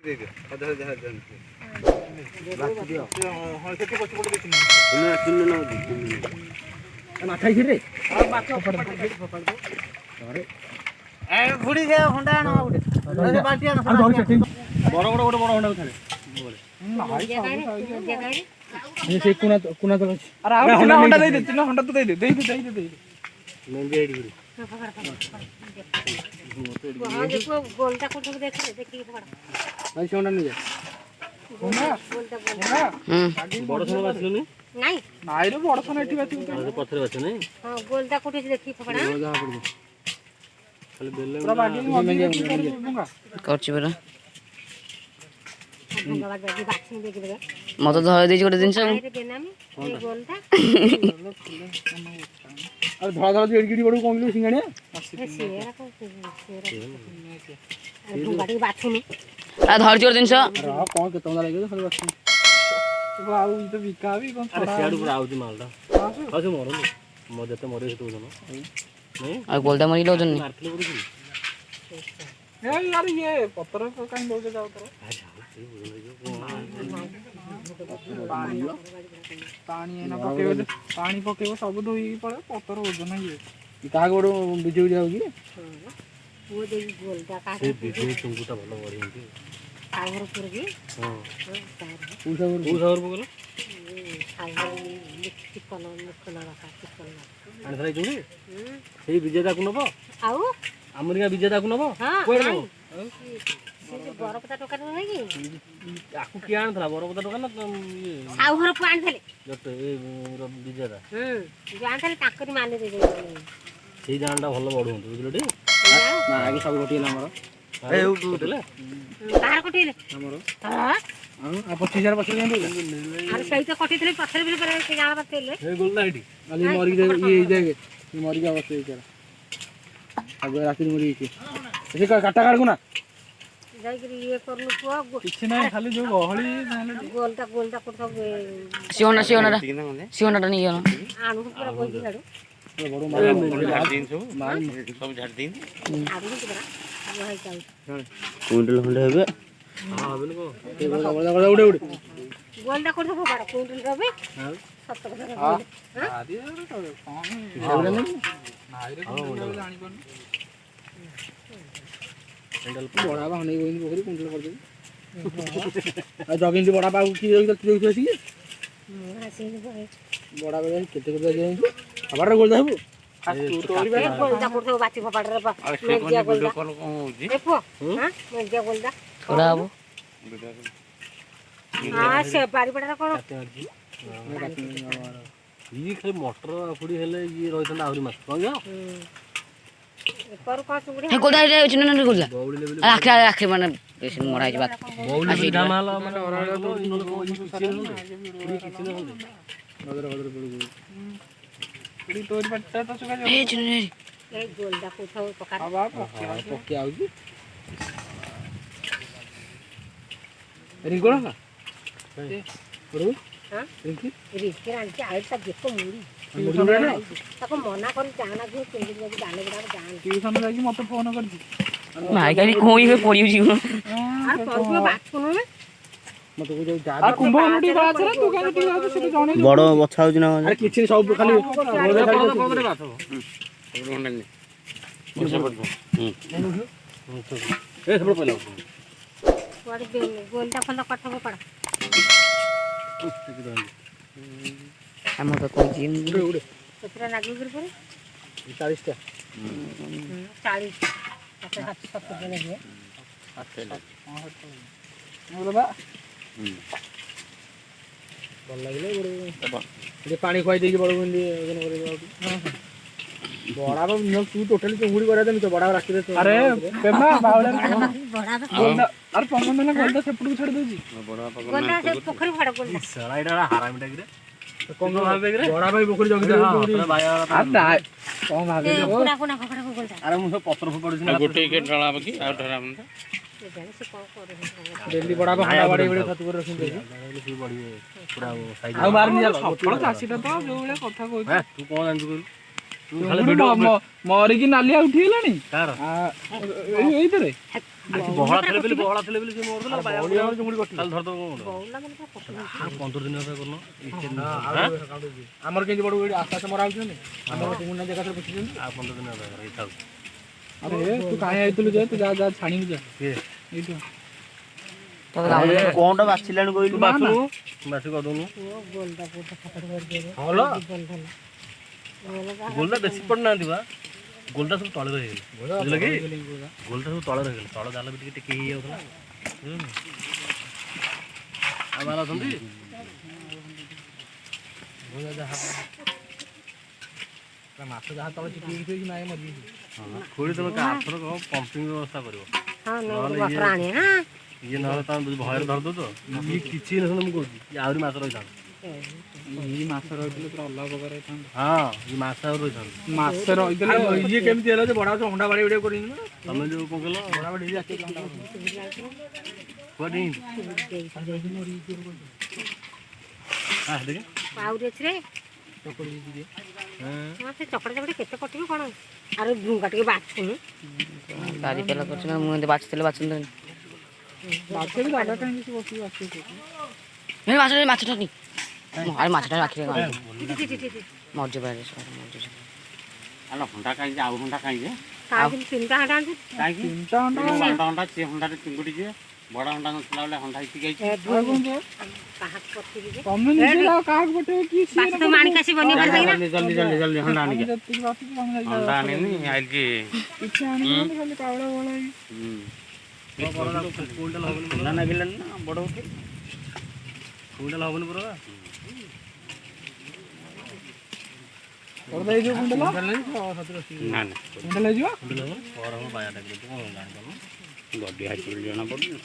दे दे आधा आधा आधा बात दियो हां सेठी पछ पड़ देखिन ना चिन्ह ना दी माथा ही रे हां माथा पड़ अरे ए बुड़ी से होंडा ना उडे अरे बाल्टिया ना धरि सेठी बड़ बड़ बड़ होंडा उठाले भाई ये से कुना कुना तो अरे आ होंडा दे दे तीन होंडा तो दे दे मैं भी आईडी बुड़ी हां देखो गोलटा को देख देखी पड़ा भाई सोना नहीं जा सोना गोलटा बड़ सोना बाछलो नहीं नहीं नाइ रे बड़ सोना एठी बाछलो अरे पत्थर बाछ नहीं हां गोलटा को देखी पड़ा जा पड़ खाली बेले पूरा बाडी में करछि बरा धन्यवाद बाजी बाछी देख दे मते धरे देछि गोटे जिंस रे बेनामी ए गोलटा अरे धरा धरा एडगिडी बडू कोन सिंगाणी सेरा को सेरा गाड़ी बाछुनी आ धरछि गोटे जिंस अरे हां कोन केतना लागै खाली बाछ तो आउ तो बिका भी कोन अरे सेड पूरा आउती मालटा हां से मरो मो जते मरे तो जनो नहीं आ गोलटा मरि लो जन मारले बडू ए यार ये पत्थर को काई बोल के जाओ तो पानी एना पकेबो पानी पकेबो सब धोई पड़े पत्थर ओजन ये का गोडो बिजू जाउ की वो दे गोलटा का से बिजू तुमकुटा भलो बढिंती सागर पुर की हां सागर पूसावर बोलो सागर चिकन रखा चिकन आन थले जुडी सेही विजेता को नबो आउ अमेरिका विजेता को नबो हां कोइ नबो से बरपता टोका नहीं की आकु के आन थला बरपता टोका ना ये सागर पुआन थले जट ए विजेता जान थले ताकरी माने दे दे सेही जानटा भलो बढु हंतो बुझलटी ना आगे सब गोटी हमर ए उठले बाहर कोठीले हमर हां आ 25000 बस जांदो अरे सही तो कोठी थले पत्थर भी करे के जाना बतेले ए गोलना इटी अली मरी ये जागे ये मरी जा बस बेचारा अब रात में मरी के ऐसे काटा काट को ना जाई के ये करनु को किछ नहीं खाली जो गहली गोलटा को सब सियोना नहीं गयो आनु पूरा बोल दिलाडो बड़ो मार दिन सब झाड़ दिन आनु पूरा वो है जाई कुंडल खंडे हेबे हां हबे को उड़े गोलटा को सब बड़ा कुंडल रबे हां सत्त কথা हां आदि कौन नहीं नाइ रे कुंडल जानि कोन हैंडल बड़ा बा नहीं होई पोखरी कुंडल कर दे आ जॉगिंग से बड़ा बा की जोई हसीन भाई बड़ा बा केते केते जाई अबार गोल जाबो तोरी बे गोलटा को सब बाची फपाड़ रे बा मेजिया गोलटा कोन होजी ए पो हां मेजिया गोलटा थोड़ा आबो हां से बारी पड़ा कोन ये खाली मोटर फुडी हेले ये रहितन आउरी मास कहियो पर को चुगड़ी हे गोलटा रे चिन्न न गोलटा बौली लेवल आखे आखे माने बेसी मरा जाय बात बौली दामाल माने ओरालो इनो को किछि न नदर बदर पुडी तोरी पट्टा तो सुगा ए चिन्न ए गोलटा को सब पका बाबा पक्के आउजी रिंगोला का बरो हां रिंकी रिंकी आंटी आइ सब देखो मुड़ी ताको मना कर जाना जो केंदी जाके जाने बड़ा जान ट्यूशन जाकी मते फोन करजी माय काली कोई हे पड़ी जी और परको बात सुनो में मते को जा आ कुंभ मुडी बात रे तू काहे टी बात से जाने बड़ बछा होज ना अरे किछि सब खाली बोले खाली बात हो रोंडा ने बसे पड़ ए सब पहला वाड़ी गोलटा फंदा कटको पड़ा हम तो कोई जिम उड़े कितना लागी गिर पर 40 टा 40 अच्छा 70 देने है अच्छा बोलो बा भल लागले बड़ पानी खुआई देई बड़ गुंडी ओजन करे बड़ा बा तू टोटली चुंगुड़ी करा दे तो बड़ा राखी दे अरे पेमा बावला बड़ा गोलदा अरे पंगन ना गोलदा सेपटू छड़ देजी बड़ा गोलटा से पोखरी फड़ा गोलटा सड़ा इडा हाराम टाइगरे कौन भाबे रे बड़ा भाई पोखरी जगी दे भाई आ कौन भाबे पूरा कोना खखड़ा को गोलटा अरे मु सब पत्थर फोपड़ुछ ना गोटे के ढळा बाकी आ ढळा मन से कौन करे दिल्ली बड़ा बा हाड़ा बाड़ी बड़े खतु कर रखिन दे बड़ी पूरा साइज आ मार नि जा सफल चासीटा तो जो बेले कथा कहू तू कोन जानजु तू खाली वीडियो मरी की नालिया उठी गेलानी कार एई तरे ବହଳା ଥିଲେ ବୋଲି ସେ ମରଦେଲା ବହଳିଆ ଚୁଙ୍ଗୁଡ଼ି କଟିଲା କାଲି ଧରଦ ବଉଲା ମାନେ ପୁରା ପଶୁ ପଶୁ। 15 ଦିନ ପରେ କରୁନ ଆମର କେମିତି ବଡ଼ ଆସ୍ତେ ଆସ୍ତେ ମରା ହଉଛନ୍ତି ଆମର ଚୁଙ୍ଗୁଡ଼ି ଜାଗାରେ ପଶିଛନ୍ତି ଆଉ 15 ଦିନ ପରେ ହେଇଥାଉ ଆରେ ତୁ କାହିଁ ଆଇଥିଲୁ ଯେ ତୁ ଯା ଛାଣିବୁ ଯା କିଏ ଏଇଠୁ କଣଟା ବାଛିଲାଣି କହିଲୁ ବାଛୁ କରିଦଉନୁ ପୁଅ ଗୋଲଟା ପୁଅଟା ଫଟୋ କରିଦେବେ। ହଲ ବନ୍ଧନ। ଗୋଲଟା ବେଶୀ ପଡ଼ିନାହାନ୍ତି ବା ଗୋଲଟା ସବୁ ତଳେ ରହିଗଲା ବୁଝିଲ କି ଗୋଲଟା ସବୁ ତଳେ ରହିଗଲା ତଳ ଜାଲ ବି ଟିକେ ଟିକେ ହେଇଯାଉଥିଲା ଆଉ ମାଲ ଅଛନ୍ତି ମାଛ ଯାହା ତଳେ ଚିପିକି ଥୋଇକି ନାଇଁ ମରିଯାଇଛି ଖୋଳି ତମେ ଆଥର ପମ୍ପିଂ ବ୍ୟବସ୍ଥା କରିବ ହଁ ମଟର ଆଣି ହଁ ଇଏ ନହେଲେ ତମେ ଭୟରେ ଧରିଦଉଛ ଇଏ କିଛି ନଥାନ୍ତା ମୁଁ କହୁଛି ଇଏ ଆହୁରି ମାଛ ରହିଥାନ୍ତା ଏଇ ମାଛ ରହିଥିଲେ ପୁରା ଅଲଗା ପ୍ରକାର ହେଇଥାନ୍ତା ହଁ ଇଏ ମାଛ ଆହୁରି ରହିଥାନ୍ତା ମାଛ ରହିଥିଲେ ଇଏ କେମିତି ହେଲା ଯେ ବଡ଼ ମାଛ ଅଣ୍ଡା ବାଡ଼ି ଭିଡ଼ିଓ କରିନି ନା ତମେ ଯୋଉ କଣ କହିଲ ବଡ଼ା ବାଡ଼ି ଯାକେ କୁଆଡ଼େ ଦେଖେ ଆହୁରି ଅଛି ରେ ହଁ ସେ ଚକଡ଼ା କେତେ କଟିବ କ'ଣ ଆରେ ଡୁଙ୍ଗା ଟିକେ ବାଛୁନି ଗାଡ଼ି ତେଲ କରୁଛି ନା ମୁଁ ଏମିତି ବାଛୁଥିଲି ବାଛୁଥିଲି ମାଛରେ ଜାଗା କାହିଁ କିଛି ବସିକି ଆସିଛି ମାଛଟା ନି ଆରେ ମାଛଟା ଆଖିରେ ମରିଯିବ ଆଲୋ ହଣ୍ଡା କାହିଁକି ଆଉ ହଣ୍ଡା କାହିଁକି କାହିଁକି ତିନିଟା ହାଣ୍ଡା ଆଣିଛୁ କାହିଁକି ତିନିଟା ଅଣ୍ଡା ବଡ଼ ହଣ୍ଡା ସେ ହଣ୍ଡାରେ ଚିଙ୍ଗୁଡ଼ି ଯିବେ ବଡ଼ ହଣ୍ଡା ନଥିଲା ବେଳେ ହଣ୍ଡା ହେଇକି ଯାଇଛି କାହାକୁ ପଠିବି ଯେ ତମେ ନିଜେ ଯାଅ କାହାକୁ ପଠେଇବ କି ସିଏ ବାସ ତ ମାଣିକ ଆସି ବନିଆ ଖାଇକି ନା ଜଲ୍ଦି ଜଲ୍ଦି ଜଲ୍ଦି ହଣ୍ଡା ଆଣିକି ଯେତିକି ବାସୁଛି ତମେ ଯାଇକି ହଣ୍ଡା ଆଣିନି ଆଇକି କିଛି ଆଣିବନି ଖାଲି କାଉଳା ବଳ କୁଇଣ୍ଟାଲ ହବନି ହଣ୍ଡା ନାଗିଲାନି ନା ବଡ଼ ଉଠି କୁଇଣ୍ଟାଲ ହବନି ପୁରା ହେଇଯିବ କୁଣ୍ଡଲା ନା ନା କୁଣ୍ଡଲା ହେଇଯିବ ବାୟା ଟାଇପ୍ର କ'ଣ ଜାଣିପାରୁନ ଗଡ଼ି ହାଇଛି ବୋଲି ଜଣା ପଡ଼ୁନି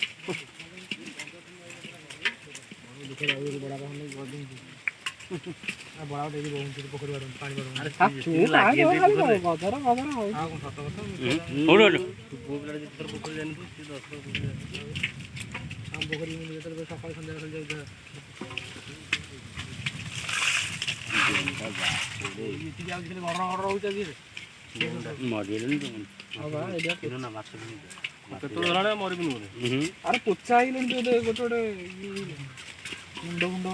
ମରିଗଲେଣି ନା ମାଛ କେତେବେଳେ ହେଲାଣି ମରିବିନି ବୋଧେ ଆରେ ପୋଚା ହେଇଗଲେଣି ଗୋଟେ ଗୋଟେ ମୁଣ୍ଡ ମୁଣ୍ଡ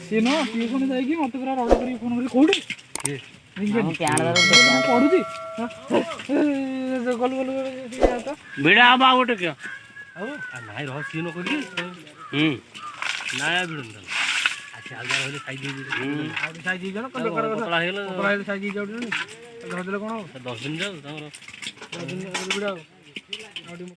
ସିଏ ନୁହଁ ଟିଉସନ ଯାଇକି ମତେ ପୁରା ରଡ଼ କରିକି ଫୋନ କରି କୋଉଠି ପଢୁଛି ଗଲୁ ଗଲୁ ଭିଡ଼ା ହବ ଆଉ ଗୋଟେ କିଏ ଆଉ ନାଇଁ ରହ ସିଏ ନ କରିକି ନାଇଁ ଆଉ ଭିଡ଼ୁନି ଆଚ୍ଛା ଆଉ ଯାହା ରହିଲେ ସାଇଜ୍ ହେଇଯିବ ଆଉ ସାଇଜ୍ ହେଇଯାଉ ପତଳା ହେଇଗଲା ସାଇଜ୍ ହେଇଯାଉଛନ୍ତି ଧରିଦେଲେ କ'ଣ ହବ 10 ଦିନ ଯାଉ ତାଙ୍କର 10 ଦିନ ଭିଡ଼ ଆଉ